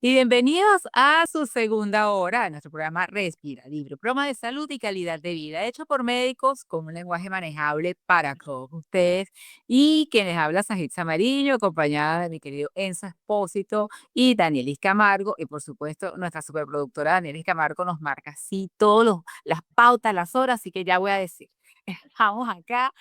Y bienvenidos a su segunda hora de nuestro programa Respira Libre, programa de salud y calidad de vida, hecho por médicos con un lenguaje manejable para todos ustedes. Y quienes habla Sajid Samarillo, acompañada de mi querido Enzo Espósito y Danielis Camargo. Y por supuesto, nuestra superproductora Danielis Camargo nos marca así todas las pautas, las horas, así que ya voy a decir. Estamos acá,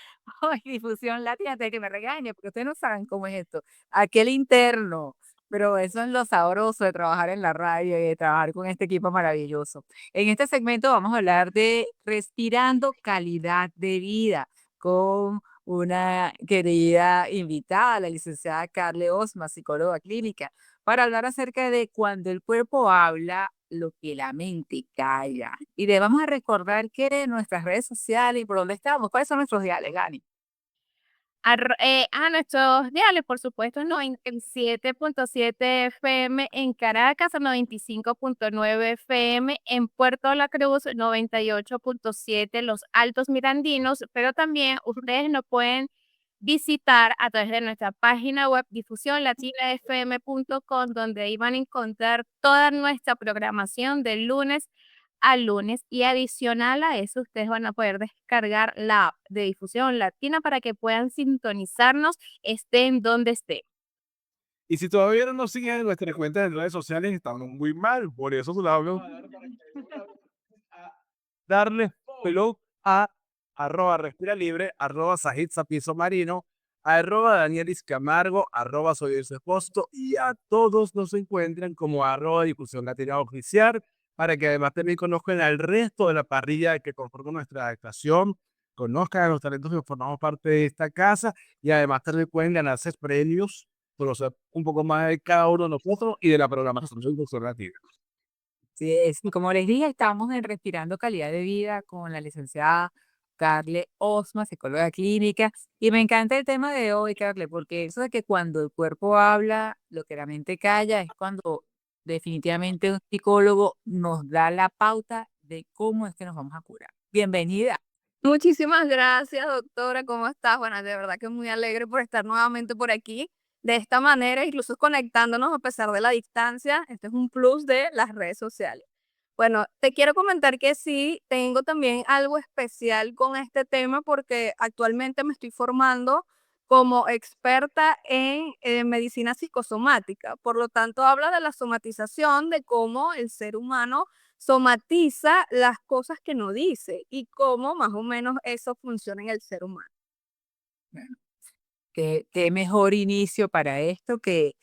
hoy Difusión Latina, antes de que me regañe, porque ustedes no saben cómo es esto. Aquel interno, pero eso es lo sabroso de trabajar en la radio y de trabajar con este equipo maravilloso. En este segmento vamos a hablar de respirando calidad de vida con una querida invitada, la licenciada Carle Osma, psicóloga clínica, para hablar acerca de cuando el cuerpo habla, lo que la mente calla. Y le vamos a recordar qué de nuestras redes sociales y por dónde estamos, cuáles son nuestros diales, Gani. Nuestros diales, por supuesto, 97.7 FM en Caracas, 95.9 FM en Puerto La Cruz, 98.7 Los Altos Mirandinos, pero también ustedes nos pueden visitar a través de nuestra página web difusionlatinafm.com, donde ahí van a encontrar toda nuestra programación de lunes a lunes, y adicional a eso ustedes van a poder descargar la app de Difusión Latina para que puedan sintonizarnos estén donde estén. Y si todavía no nos siguen en nuestras cuentas de redes sociales, estamos muy mal. Por eso se los hablo. Darle follow a @respira libre, @sajid sapizo marino, @danielis camargo, @soy el Posto, y a todos nos encuentran como @difusión latina oficial, para que además también conozcan al resto de la parrilla que conforma nuestra estación, conozcan a los talentos que formamos parte de esta casa, y además también pueden ganarse premios, conocer un poco más de cada uno de nosotros y de la programación de Difusión Latina. Sí, y como les dije, estamos en Respirando Calidad de Vida con la licenciada Carle Osma, psicóloga clínica. Y me encanta el tema de hoy, Carle, porque eso de que cuando el cuerpo habla, lo que la mente calla, es cuando definitivamente un psicólogo nos da la pauta de cómo es que nos vamos a curar. Bienvenida. Muchísimas gracias, doctora. ¿Cómo estás? Bueno, de verdad que muy alegre por estar nuevamente por aquí. De esta manera, incluso conectándonos a pesar de la distancia, este es un plus de las redes sociales. Bueno, te quiero comentar que sí, tengo también algo especial con este tema porque actualmente me estoy formando como experta en medicina psicosomática. Por lo tanto, habla de la somatización, de cómo el ser humano somatiza las cosas que no dice y cómo más o menos eso funciona en el ser humano. Bueno, qué mejor inicio para esto que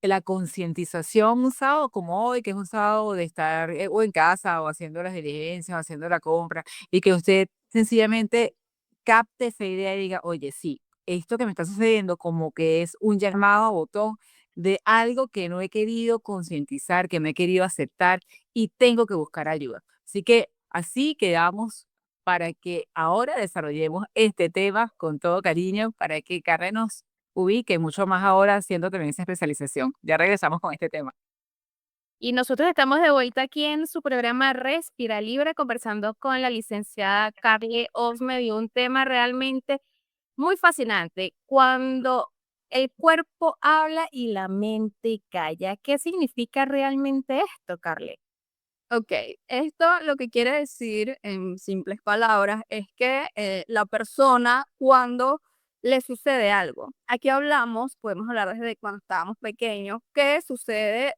la concientización un sábado como hoy, que es un sábado de estar o en casa o haciendo las diligencias o haciendo la compra, y que usted sencillamente capte esa idea y diga, oye, sí, esto que me está sucediendo como que es un llamado a botón de algo que no he querido concientizar, que no he querido aceptar y tengo que buscar ayuda. Así que así quedamos para que ahora desarrollemos este tema con todo cariño, para que Carmen nos ubique mucho más ahora haciendo también esa especialización. Ya regresamos con este tema. Y nosotros estamos de vuelta aquí en su programa Respira Libre, conversando con la licenciada Carly Osme de un tema realmente muy fascinante. Cuando el cuerpo habla y la mente calla, ¿qué significa realmente esto, Carly? Ok, esto lo que quiere decir en simples palabras es que la persona cuando le sucede algo, aquí hablamos, podemos hablar desde cuando estábamos pequeños, que sucede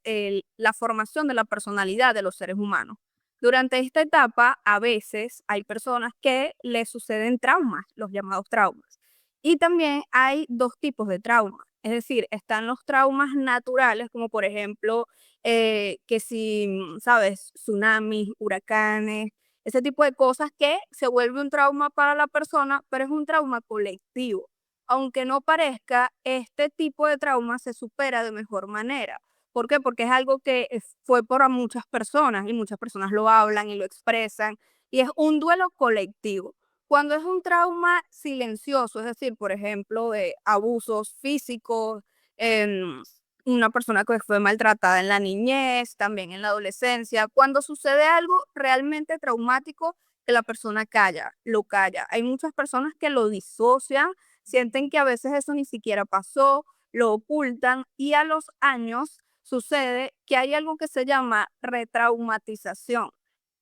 la formación de la personalidad de los seres humanos. Durante esta etapa, a veces hay personas que les suceden traumas, los llamados traumas. Y también hay dos tipos de traumas, es decir, están los traumas naturales, como por ejemplo que si, ¿sabes? Tsunamis, huracanes, ese tipo de cosas que se vuelve un trauma para la persona, pero es un trauma colectivo. Aunque no parezca, este tipo de trauma se supera de mejor manera. ¿Por qué? Porque es algo que fue para muchas personas y muchas personas lo hablan y lo expresan y es un duelo colectivo. Cuando es un trauma silencioso, es decir, por ejemplo, de abusos físicos, em, una persona que fue maltratada en la niñez, también en la adolescencia. Cuando sucede algo realmente traumático, que la persona calla, lo calla. Hay muchas personas que lo disocian, sienten que a veces eso ni siquiera pasó, lo ocultan y a los años sucede que hay algo que se llama retraumatización.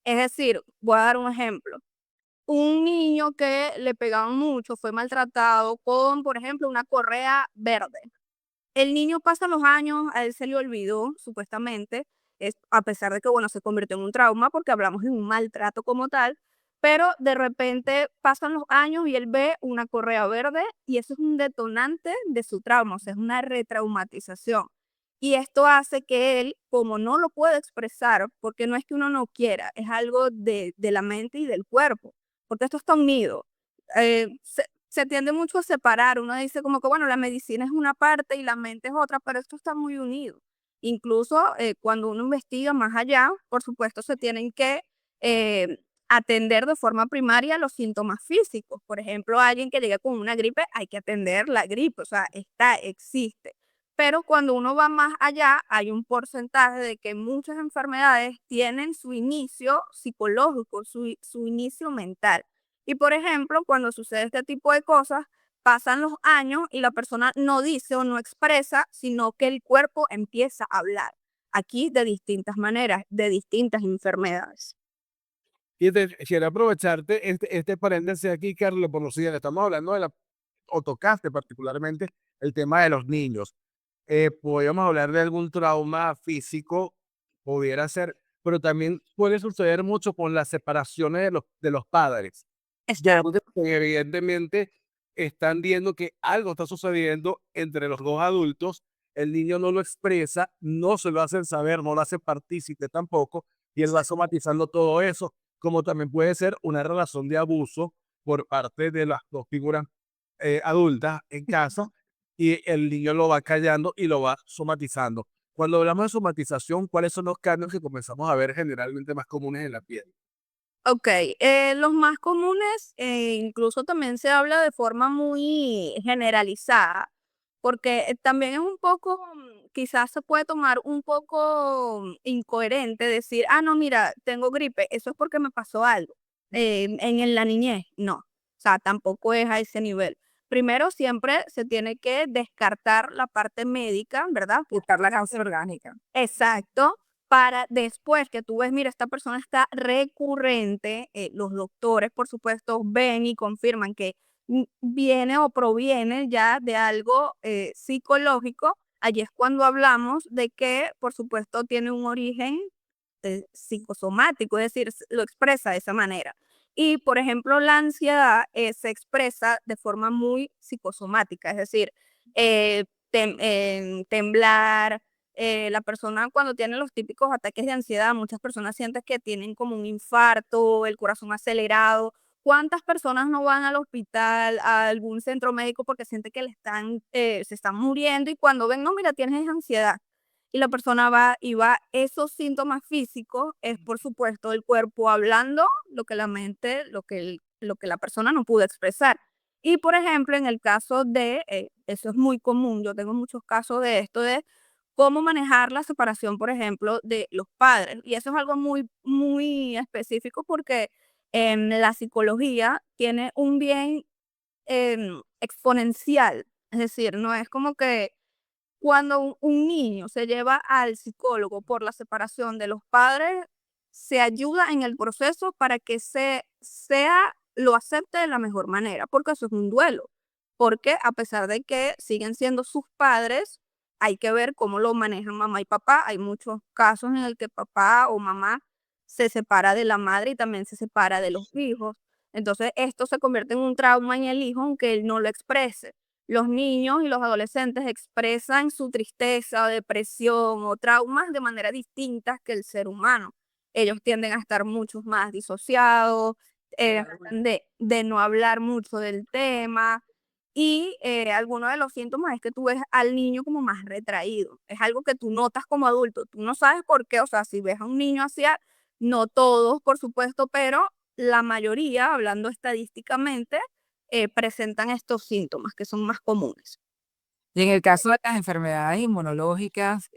Es decir, voy a dar un ejemplo. Un niño que le pegaban mucho, fue maltratado con, por ejemplo, una correa verde. El niño pasa los años, a él se le olvidó, supuestamente, a pesar de que, bueno, se convirtió en un trauma porque hablamos de un maltrato como tal, pero de repente pasan los años y él ve una correa verde y eso es un detonante de su trauma, o sea, es una retraumatización. Y esto hace que él, como no lo puede expresar, porque no es que uno no quiera, es algo de la mente y del cuerpo, porque esto está unido. Se tiende mucho a separar. Uno dice como que, bueno, la medicina es una parte y la mente es otra, pero esto está muy unido. Incluso cuando uno investiga más allá, por supuesto, se tienen que eh, atender de forma primaria los síntomas físicos. Por ejemplo, alguien que llega con una gripe, hay que atender la gripe, o sea, existe. Pero cuando uno va más allá, hay un porcentaje de que muchas enfermedades tienen su inicio psicológico, su inicio mental. Y por ejemplo, cuando sucede este tipo de cosas, pasan los años y la persona no dice o no expresa, sino que el cuerpo empieza a hablar. Aquí de distintas maneras, de distintas enfermedades. Y quisiera aprovecharte este paréntesis aquí, Carlos, por lo siguiente. Estamos hablando o tocaste particularmente el tema de los niños. Podríamos hablar de algún trauma físico, pudiera ser, pero también puede suceder mucho con las separaciones de los padres. Ya, Exacto. porque evidentemente están viendo que algo está sucediendo entre los dos adultos, el niño no lo expresa, no se lo hacen saber, no lo hace partícipe tampoco, y él va somatizando todo eso, como también puede ser una relación de abuso por parte de las dos figuras adultas en casa, y el niño lo va callando y lo va somatizando. Cuando hablamos de somatización, ¿cuáles son los cambios que comenzamos a ver generalmente más comunes en la piel? Ok, los más comunes, incluso también se habla de forma muy generalizada, porque también es un poco, quizás se puede tomar un poco incoherente decir, ah, no, mira, tengo gripe, eso es porque me pasó algo en la niñez. No, o sea, tampoco es a ese nivel. Primero, siempre se tiene que descartar la parte médica, ¿verdad? Buscar la causa orgánica. Exacto, para después que tú ves, mira, esta persona está recurrente, los doctores, por supuesto, ven y confirman que viene o proviene ya de algo psicológico. Allí es cuando hablamos de que, por supuesto, tiene un origen psicosomático, es decir, lo expresa de esa manera. Y, por ejemplo, la ansiedad se expresa de forma muy psicosomática, es decir, temblar, la persona cuando tiene los típicos ataques de ansiedad, muchas personas sienten que tienen como un infarto, el corazón acelerado. ¿Cuántas personas no van al hospital, a algún centro médico porque sienten que se están muriendo y cuando ven, no, mira, tienes ansiedad? Y la persona va y va, esos síntomas físicos es por supuesto el cuerpo hablando lo que la mente, lo que la persona no pudo expresar. Y por ejemplo, en el caso de, eso es muy común, yo tengo muchos casos de esto, de cómo manejar la separación, por ejemplo, de los padres. Y eso es algo muy, muy específico porque en la psicología tiene un bien exponencial. Es decir, no es como que cuando un niño se lleva al psicólogo por la separación de los padres, se ayuda en el proceso para que lo acepte de la mejor manera, porque eso es un duelo. Porque a pesar de que siguen siendo sus padres, hay que ver cómo lo manejan mamá y papá. Hay muchos casos en el que papá o mamá se separa de la madre y también se separa de los hijos. Entonces, esto se convierte en un trauma en el hijo, aunque él no lo exprese. Los niños y los adolescentes expresan su tristeza, depresión o traumas de manera distinta que el ser humano. Ellos tienden a estar mucho más disociados, tratan de no hablar mucho del tema y alguno de los síntomas es que tú ves al niño como más retraído. Es algo que tú notas como adulto. Tú no sabes por qué, o sea, si ves a un niño así, no todos, por supuesto, pero la mayoría, hablando estadísticamente, presentan estos síntomas que son más comunes. Y en el caso de las enfermedades inmunológicas,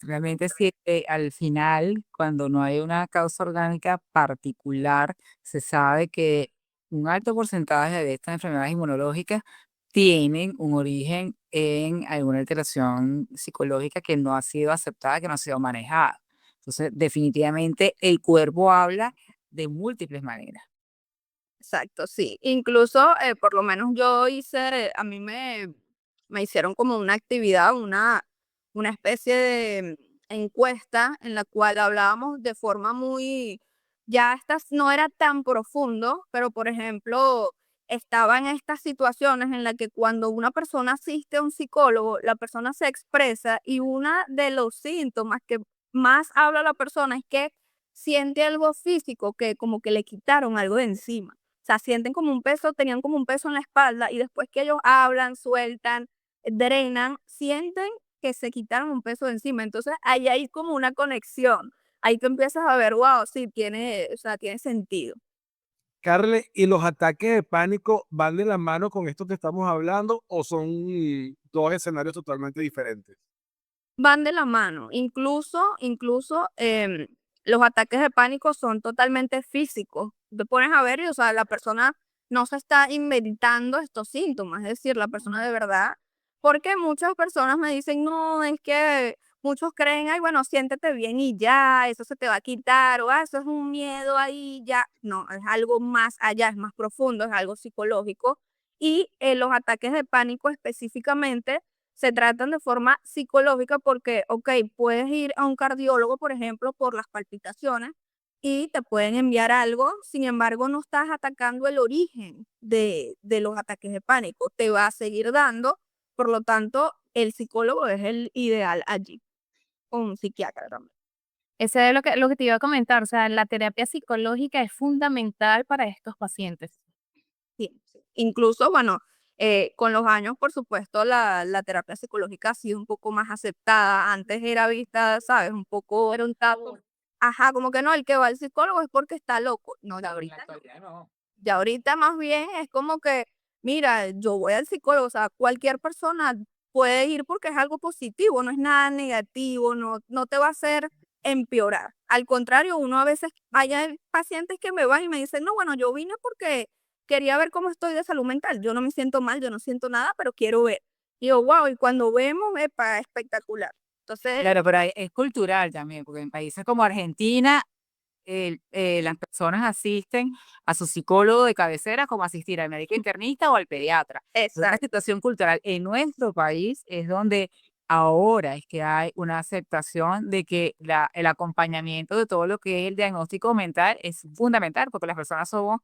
realmente sí, al final, cuando no hay una causa orgánica particular, se sabe que un alto porcentaje de estas enfermedades inmunológicas tienen un origen en alguna alteración psicológica que no ha sido aceptada, que no ha sido manejada. Entonces, definitivamente el cuerpo habla de múltiples maneras. Exacto, sí. Incluso, por lo menos yo hice, a mí me hicieron como una actividad, una especie de encuesta en la cual hablábamos de forma muy, ya estas no era tan profundo, pero por ejemplo, estaba en estas situaciones en las que cuando una persona asiste a un psicólogo, la persona se expresa y uno de los síntomas que más habla la persona es que siente algo físico, que como que le quitaron algo de encima. O sea, sienten como un peso, tenían como un peso en la espalda y después que ellos hablan, sueltan, drenan, sienten que se quitaron un peso de encima. Entonces, ahí hay como una conexión. Ahí tú empiezas a ver, wow, sí, tiene, o sea, tiene sentido. Carle, ¿y los ataques de pánico van de la mano con esto que estamos hablando o son dos escenarios totalmente diferentes? Van de la mano. Incluso los ataques de pánico son totalmente físicos. Te pones a ver y, o sea, la persona no se está inventando estos síntomas, es decir, la persona de verdad, porque muchas personas me dicen, no, es que muchos creen, ay, bueno, siéntete bien y ya, eso se te va a quitar, o eso es un miedo ahí, ya. No, es algo más allá, es más profundo, es algo psicológico. Y los ataques de pánico específicamente se tratan de forma psicológica porque, ok, puedes ir a un cardiólogo, por ejemplo, por las palpitaciones y te pueden enviar algo, sin embargo, no estás atacando el origen de los ataques de pánico, te va a seguir dando, por lo tanto, el psicólogo es el ideal allí, o un psiquiatra también. Ese es lo que te iba a comentar, o sea, la terapia psicológica es fundamental para estos pacientes. Sí, sí. Incluso, bueno, con los años, por supuesto, la terapia psicológica ha sido un poco más aceptada. Antes era vista, ¿sabes? Un poco, era un tabú. Ajá, como que no, el que va al psicólogo es porque está loco. No, ya En la ahorita no. actualidad no. Ya ahorita más bien es como que, mira, yo voy al psicólogo, o sea, cualquier persona puede ir porque es algo positivo, no es nada negativo, no te va a hacer empeorar. Al contrario, uno a veces, hay pacientes que me van y me dicen, no, bueno, yo vine porque quería ver cómo estoy de salud mental, yo no me siento mal, yo no siento nada, pero quiero ver. Y yo, wow, y cuando vemos, epa, espectacular. Entonces, Claro, pero es cultural también, porque en países como Argentina las personas asisten a su psicólogo de cabecera como asistir al médico internista o al pediatra. Es una exacto, situación cultural. En nuestro país es donde ahora es que hay una aceptación de que el acompañamiento de todo lo que es el diagnóstico mental es fundamental, porque las personas somos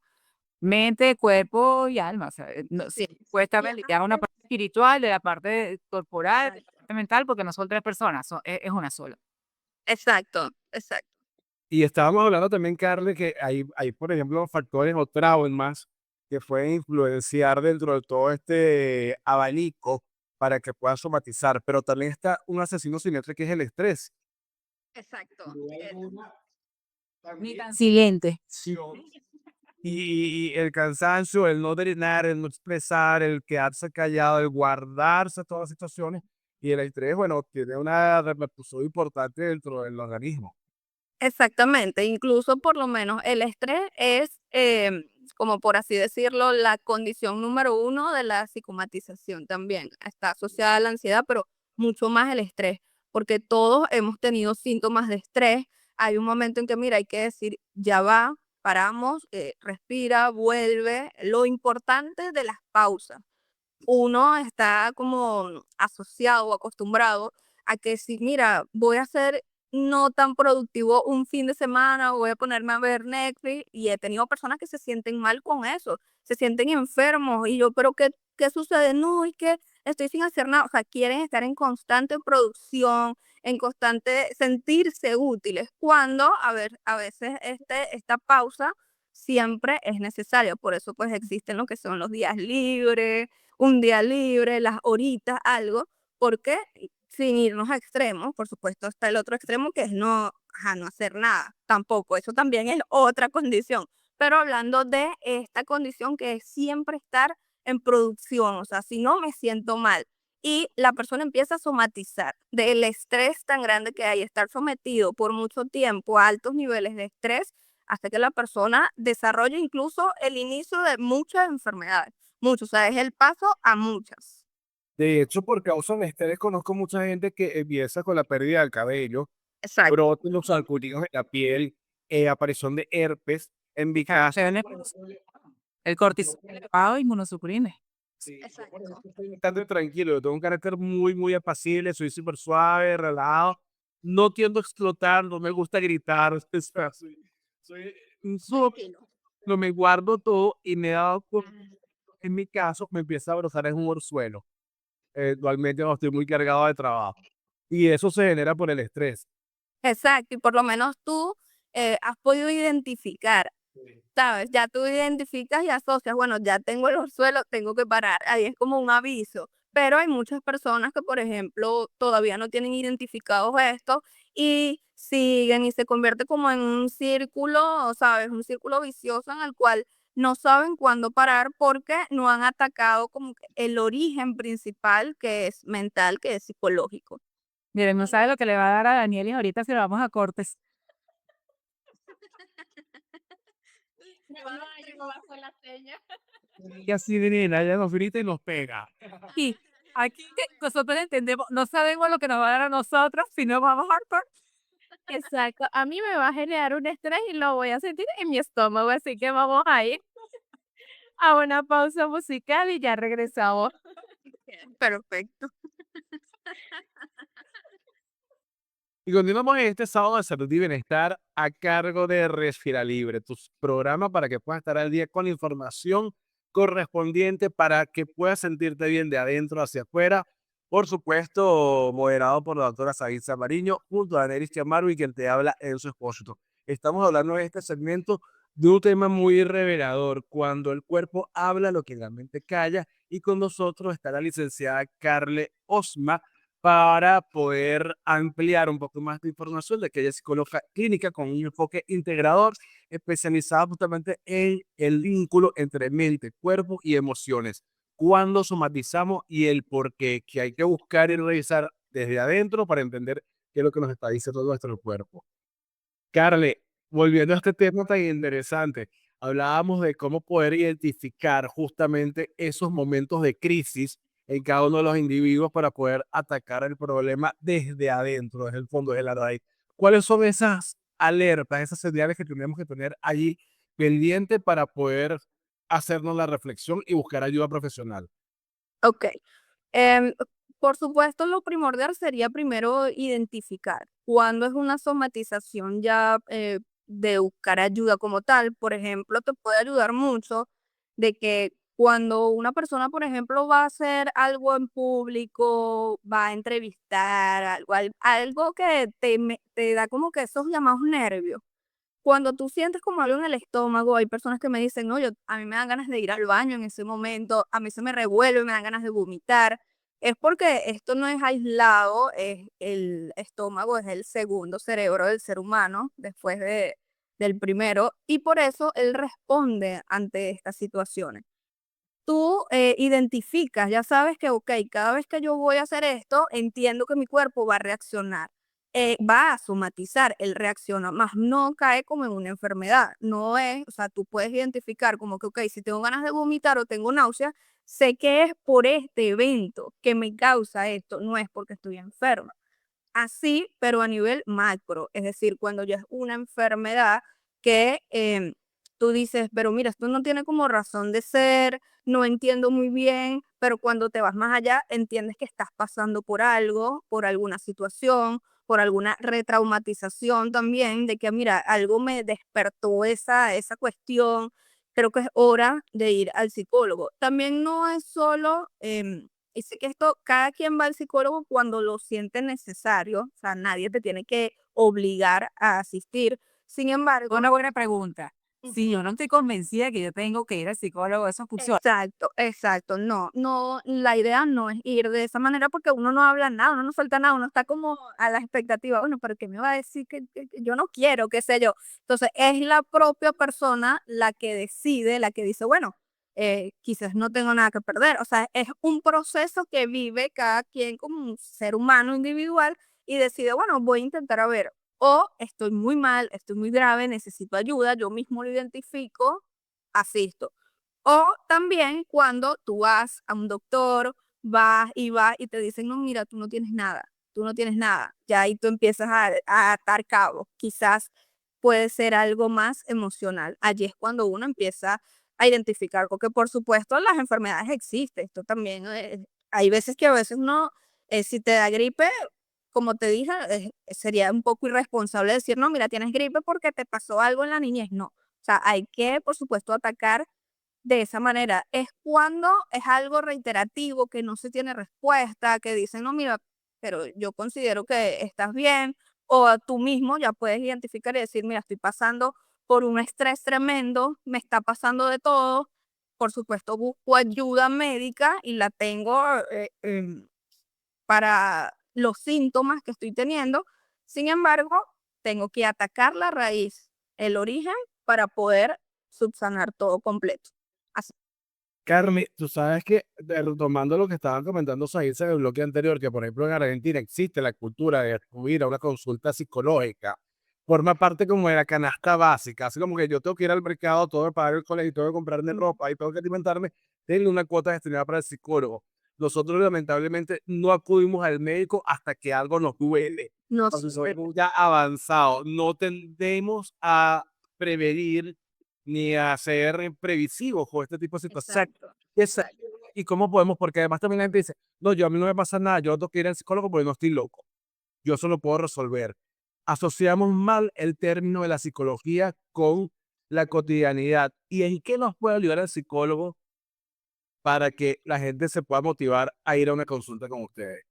mente, cuerpo y alma. O sea, sí. puede estar Y ligada a una parte espiritual, de la parte corporal, de aparte, la parte mental, porque no son tres personas, es una sola. exacto, exacto. Y estábamos hablando también, Carle, que hay, por ejemplo, factores o traumas que pueden influenciar dentro de todo este abanico para que puedas somatizar, pero también está un asesino silente que es el estrés. Exacto. Ni tan siguiente. Y el cansancio, el no drenar, el no expresar, el quedarse callado, el guardarse todas las situaciones. Y el estrés, bueno, tiene una repercusión importante dentro del organismo. Exactamente, incluso por lo menos el estrés es, como por así decirlo, la condición número uno de la psicomatización también. Está asociada a la ansiedad, pero mucho más el estrés, porque todos hemos tenido síntomas de estrés. Hay un momento en que, mira, hay que decir, ya va, paramos, respira, vuelve. Lo importante de las pausas, uno está como asociado o acostumbrado a que si, mira, voy a ser no tan productivo un fin de semana o voy a ponerme a ver Netflix y he tenido personas que se sienten mal con eso, se sienten enfermos y yo, pero ¿qué sucede? No, es que estoy sin hacer nada, o sea, quieren estar en constante producción, en constante sentirse útiles, cuando, a ver, a veces esta pausa siempre es necesaria, por eso pues existen lo que son los días libres, un día libre, las horitas, algo, porque sin irnos a extremos, por supuesto está el otro extremo que es no, ajá, no hacer nada, tampoco, eso también es otra condición, pero hablando de esta condición que es siempre estar en producción, o sea, si no me siento mal y la persona empieza a somatizar del estrés tan grande que hay, estar sometido por mucho tiempo a altos niveles de estrés, hasta que la persona desarrolle incluso el inicio de muchas enfermedades. mucho, o sea, es el paso a muchas. De hecho, por causa de estrés, conozco mucha gente que empieza con la pérdida del cabello, Exacto. brotes en los sarpullidos en la piel, aparición de herpes. En mi caso, Reacciones, el cortisol elevado, inmunosuprime. sí, yo por eso Exacto. estoy bastante tranquilo. Yo tengo un carácter muy, muy apacible, soy súper suave, relajado. No tiendo a explotar, no me gusta gritar. O sea, soy un Tranquilo. no me guardo todo y me he dado cuenta, en mi caso, me empieza a abrazar en un orzuelo. Actualmente no estoy muy cargado de trabajo. Y eso se genera por el estrés. Exacto, y por lo menos tú has podido identificar, Sí. ¿sabes? Ya tú identificas y asocias, bueno, ya tengo el orzuelo, tengo que parar. Ahí es como un aviso. Pero hay muchas personas que, por ejemplo, todavía no tienen identificados esto y siguen y se convierte como en un círculo, ¿sabes? Un círculo vicioso en el cual no saben cuándo parar porque no han atacado como que el origen principal que es mental, que es psicológico. Miren, no sabe lo que le va a dar a Daniel y ahorita si lo vamos a cortes. Y así de nena, ella nos grita y nos pega. Y aquí que nosotros entendemos, no sabemos lo que nos va a dar a nosotros si no vamos a Harper. Exacto, a mí me va a generar un estrés y lo voy a sentir en mi estómago, así que vamos a ir a una pausa musical y ya regresamos. Perfecto. Y continuamos en este sábado de salud y bienestar a cargo de Respira Libre, tu programa para que puedas estar al día con la información correspondiente para que puedas sentirte bien de adentro hacia afuera. Por supuesto, moderado por la doctora Saísa Mariño, junto a Daneris Chamaru y quien te habla en su esposo. Estamos hablando en este segmento de un tema muy revelador, cuando el cuerpo habla lo que la mente calla, y con nosotros está la licenciada Carle Osma para poder ampliar un poco más de información de que ella es psicóloga clínica con un enfoque integrador especializado justamente en el vínculo entre mente, cuerpo y emociones. Cuando somatizamos y el por qué, que hay que buscar y revisar desde adentro para entender qué es lo que nos está diciendo nuestro cuerpo. Carle, volviendo a este tema tan interesante, hablábamos de cómo poder identificar justamente esos momentos de crisis en cada uno de los individuos para poder atacar el problema desde adentro, desde el fondo, de la raíz. ¿Cuáles son esas alertas, esas señales que tenemos que tener allí pendiente para poder hacernos la reflexión y buscar ayuda profesional? Ok. Em, por supuesto, lo primordial sería primero identificar cuándo es una somatización ya de buscar ayuda como tal. Por ejemplo, te puede ayudar mucho de que cuando una persona, por ejemplo, va a hacer algo en público, va a entrevistar, algo que te da como que esos llamados nervios. Cuando tú sientes como algo en el estómago, hay personas que me dicen, no, a mí me dan ganas de ir al baño en ese momento, a mí se me revuelve, me dan ganas de vomitar. Es porque esto no es aislado, es el estómago es el segundo cerebro del ser humano, del primero, y por eso él responde ante estas situaciones. Tú identificas, ya sabes que, ok, cada vez que yo voy a hacer esto, entiendo que mi cuerpo va a reaccionar, va a somatizar, él reacciona, más no cae como en una enfermedad, no es, o sea, tú puedes identificar como que, ok, si tengo ganas de vomitar o tengo náuseas, sé que es por este evento que me causa esto, no es porque estoy enferma. Así, pero a nivel macro, es decir, cuando ya es una enfermedad que tú dices, pero mira, esto no tiene como razón de ser, no entiendo muy bien, pero cuando te vas más allá, entiendes que estás pasando por algo, por alguna situación, por alguna retraumatización también, de que mira, algo me despertó esa cuestión, creo que es hora de ir al psicólogo. También no es solo y sé que esto, cada quien va al psicólogo cuando lo siente necesario, o sea, nadie te tiene que obligar a asistir. Sin embargo, Una buena pregunta. Si ujú, yo no estoy convencida que yo tengo que ir al psicólogo, eso funciona. exacto, exacto, no, no, la idea no es ir de esa manera porque uno no habla nada, uno no suelta nada, uno está como a la expectativa, bueno, pero ¿qué me va a decir que yo no quiero, qué sé yo? Entonces, es la propia persona la que decide, la que dice, bueno, quizás no tengo nada que perder, o sea, es un proceso que vive cada quien como un ser humano individual y decide, bueno, voy a intentar a ver, o estoy muy mal, estoy muy grave, necesito ayuda, yo mismo lo identifico, asisto. O también cuando tú vas a un doctor, vas y te dicen, no, mira, tú no tienes nada. Ya ahí tú empiezas a atar cabos. Quizás puede ser algo más emocional. Allí es cuando uno empieza a identificar, porque por supuesto las enfermedades existen. Esto también, hay veces que a veces uno, si te da gripe, como te dije, sería un poco irresponsable decir, no, mira, tienes gripe porque te pasó algo en la niñez. No. O sea, hay que, por supuesto, atacar de esa manera. Es cuando es algo reiterativo, que no se tiene respuesta, que dicen, no, mira, pero yo considero que estás bien, o tú mismo ya puedes identificar y decir, mira, estoy pasando por un estrés tremendo, me está pasando de todo. Por supuesto, busco ayuda médica y la tengo para los síntomas que estoy teniendo. Sin embargo, tengo que atacar la raíz, el origen, para poder subsanar todo completo. Así. Carmen, tú sabes que, retomando lo que estaban comentando Sahisa en el bloque anterior, que por ejemplo en Argentina existe la cultura de acudir a una consulta psicológica, forma parte como de la canasta básica, así como que yo tengo que ir al mercado, tengo que pagar el colegio, tengo que comprarme ropa y tengo que alimentarme, tengo una cuota destinada para el psicólogo. Nosotros lamentablemente no acudimos al médico hasta que algo nos duele. No Entonces, sé. somos ya avanzado, no tendemos a prevenir ni a ser previsivos con este tipo de situaciones. Exacto, Esa- exacto. ¿Y cómo podemos? Porque además también la gente dice, no, yo a mí no me pasa nada, yo no tengo que ir al psicólogo porque no estoy loco, yo eso lo puedo resolver. Asociamos mal el término de la psicología con la cotidianidad. ¿Y en qué nos puede ayudar el psicólogo para que la gente se pueda motivar a ir a una consulta con ustedes?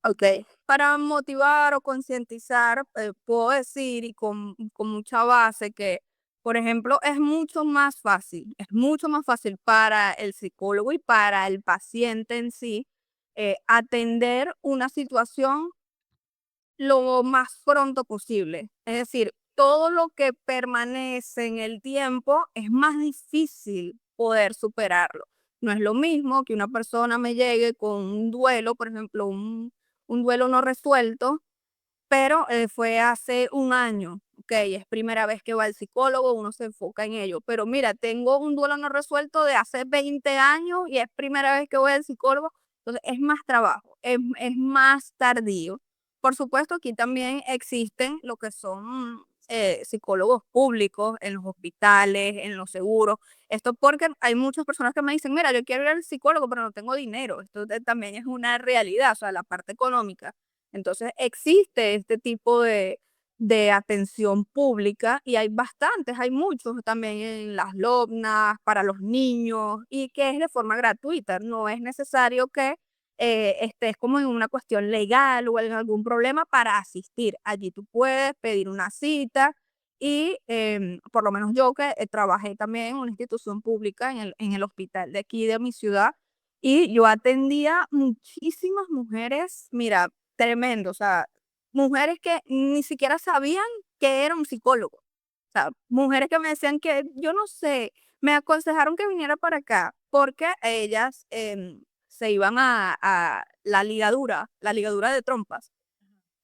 Ok, para motivar o concientizar, puedo decir y con mucha base que, por ejemplo, es mucho más fácil para el psicólogo y para el paciente en sí atender una situación lo más pronto posible. Es decir, todo lo que permanece en el tiempo es más difícil poder superarlo. No es lo mismo que una persona me llegue con un duelo, por ejemplo, un duelo no resuelto, pero fue hace un año, ok, es primera vez que va al psicólogo, uno se enfoca en ello, pero mira, tengo un duelo no resuelto de hace 20 años y es primera vez que voy al psicólogo, entonces es más trabajo, es más tardío. Por supuesto, aquí también existen lo que son psicólogos públicos en los hospitales, en los seguros. Esto porque hay muchas personas que me dicen, mira, yo quiero ir al psicólogo, pero no tengo dinero. Esto también es una realidad, o sea, la parte económica. Entonces existe este tipo de atención pública y hay bastantes, hay muchos también en las LOBNAS para los niños y que es de forma gratuita. No es necesario que estés como en una cuestión legal o en algún problema para asistir. Allí tú puedes pedir una cita y por lo menos yo que trabajé también en una institución pública en el hospital de aquí de mi ciudad y yo atendía muchísimas mujeres, mira, tremendo, o sea, mujeres que ni siquiera sabían que era un psicólogo. O sea, mujeres que me decían que, yo no sé, me aconsejaron que viniera para acá porque ellas se iban a la ligadura de trompas.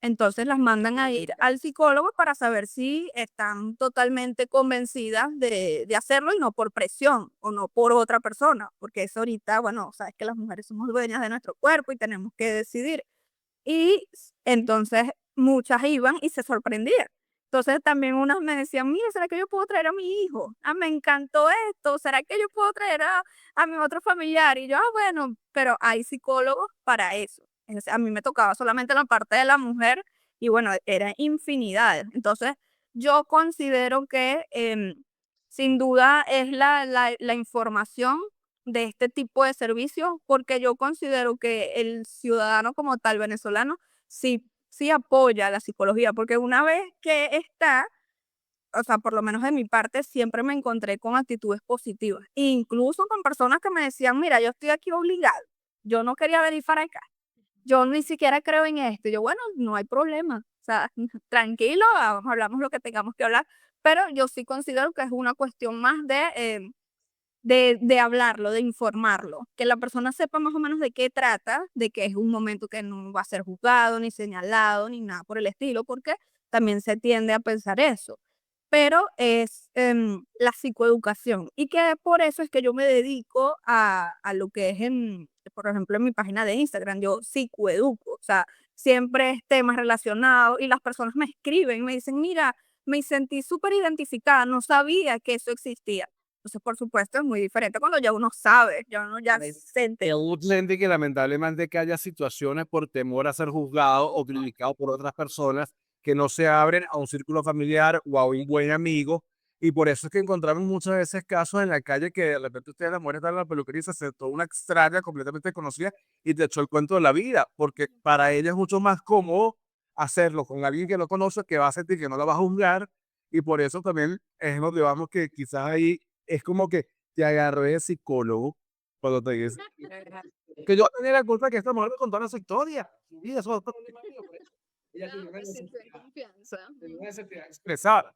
Entonces las mandan a ir al psicólogo para saber si están totalmente convencidas de hacerlo y no por presión o no por otra persona, porque eso ahorita, bueno, sabes que las mujeres somos dueñas de nuestro cuerpo y tenemos que decidir. Y entonces muchas iban y se sorprendían. Entonces también unas me decían, mira, ¿será que yo puedo traer a mi hijo? Ah, me encantó esto, ¿será que yo puedo traer a mi otro familiar? Y yo, ah, bueno, pero hay psicólogos para eso. Es decir, a mí me tocaba solamente la parte de la mujer y bueno, era infinidad. Entonces yo considero que sin duda es la información de este tipo de servicios, porque yo considero que el ciudadano como tal venezolano sí apoya la psicología, porque una vez que está, o sea, por lo menos de mi parte, siempre me encontré con actitudes positivas, incluso con personas que me decían, mira, yo estoy aquí obligado, yo no quería venir para acá, yo ni siquiera creo en esto, y yo, bueno, no hay problema, o sea, tranquilo, hablamos lo que tengamos que hablar, pero yo sí considero que es una cuestión más de hablarlo, de informarlo, que la persona sepa más o menos de qué trata, de que es un momento que no va a ser juzgado, ni señalado, ni nada por el estilo, porque también se tiende a pensar eso. pero es la psicoeducación. Y que por eso es que yo me dedico a lo que es, por ejemplo, en mi página de Instagram, yo psicoeduco, o sea, siempre es temas relacionados y las personas me escriben, me dicen, mira, me sentí súper identificada, no sabía que eso existía. Entonces, por supuesto, es muy diferente cuando ya uno sabe, ya uno ya siente. Hay mucha gente que lamentablemente que haya situaciones por temor a ser juzgado o criticado por otras personas que no se abren a un círculo familiar o a un buen amigo. Y por eso es que encontramos muchas veces casos en la calle que de repente usted, la mujer está en la peluquería y se acercó una extraña completamente desconocida y te echó el cuento de la vida, porque para ella es mucho más cómodo hacerlo con alguien que no conoce, que va a sentir que no la va a juzgar. Y por eso también es donde vamos que quizás ahí es como que te agarré de psicólogo cuando te dice que yo tenía la culpa que esta mujer me contara su historia. Y eso es problema mío, pues. Ella tiene una necesidad de expresar.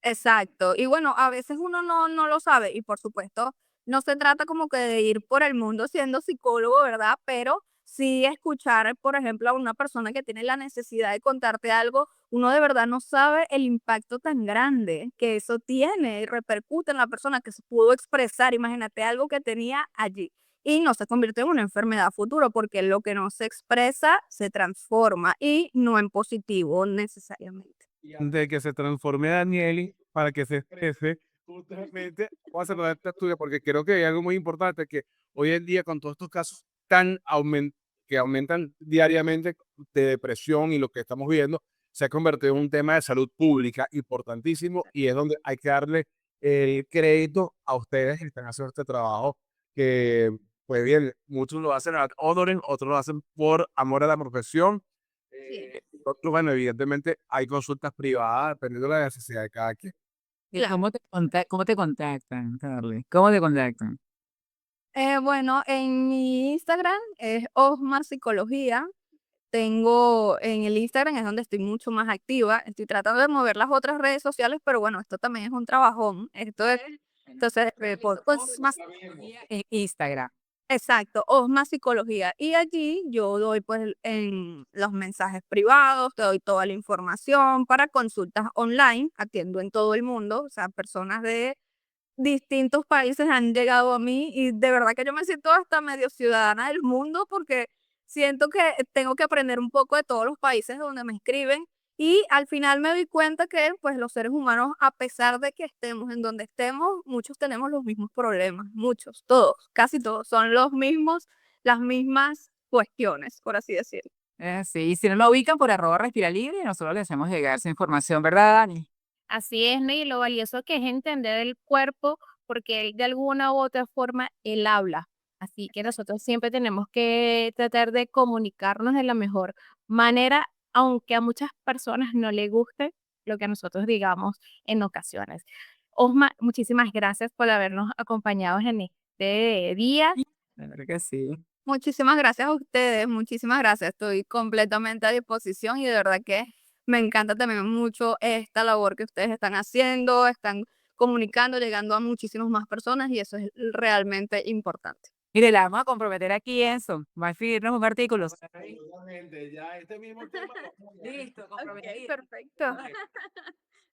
Exacto. Y bueno, a veces uno no lo sabe y por supuesto no se trata como que de ir por el mundo siendo psicólogo, ¿verdad? Pero sí escuchar, por ejemplo, a una persona que tiene la necesidad de contarte algo, uno de verdad no sabe el impacto tan grande que eso tiene y repercute en la persona que se pudo expresar. Imagínate algo que tenía allí y no se convierte en una enfermedad a futuro porque lo que no se expresa se transforma y no en positivo necesariamente. Y antes de que se transforme Danieli, para que se exprese, justamente, vamos a hacer este estudio, porque creo que hay algo muy importante, que hoy en día con todos estos casos que aumentan diariamente de depresión y lo que estamos viendo, se ha convertido en un tema de salud pública importantísimo y es donde hay que darle el crédito a ustedes que están haciendo este trabajo, que pues bien, muchos lo hacen ad honorem, otros lo hacen por amor a la profesión. Sí. Otros, bueno, evidentemente hay consultas privadas dependiendo de la necesidad de cada quien. ¿Y Claro. cómo te contactan, Carly? ¿Cómo te contactan? Bueno, en mi Instagram es Osma Psicología. Tengo en el Instagram es donde estoy mucho más activa. Estoy tratando de mover las otras redes sociales, pero bueno, esto también es un trabajón. Esto es, entonces, Osma, En Instagram. exacto, Osma Psicología. Y allí yo doy pues en los mensajes privados, te doy toda la información para consultas online. Atiendo en todo el mundo, o sea, personas de distintos países han llegado a mí y de verdad que yo me siento hasta medio ciudadana del mundo porque siento que tengo que aprender un poco de todos los países donde me escriben y al final me doy cuenta que pues los seres humanos, a pesar de que estemos en donde estemos, muchos tenemos los mismos problemas, muchos, todos, casi todos, son los mismos, las mismas cuestiones, por así decirlo. Sí, y si no lo ubican por @respiralibre, nosotros le hacemos llegar esa información, ¿verdad, Dani? Así es, Ney, lo valioso que es entender el cuerpo, porque él, de alguna u otra forma él habla. Así que nosotros siempre tenemos que tratar de comunicarnos de la mejor manera, aunque a muchas personas no les guste lo que nosotros digamos en ocasiones. Osma, muchísimas gracias por habernos acompañado en este día. La verdad que sí. Muchísimas gracias a ustedes, muchísimas gracias. Estoy completamente a disposición y de verdad que me encanta también mucho esta labor que ustedes están haciendo, están comunicando, llegando a muchísimas más personas y eso es realmente importante. Mire, la vamos a comprometer aquí, Enzo. Va a escribirnos un artículo. Absolutamente, ya este mismo tema Listo, Ok, comprometido. perfecto.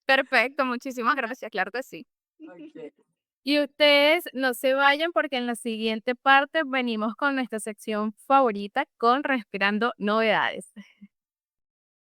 Perfecto, muchísimas gracias, claro que sí. Ok. Y ustedes no se vayan porque en la siguiente parte venimos con nuestra sección favorita con Respirando Novedades.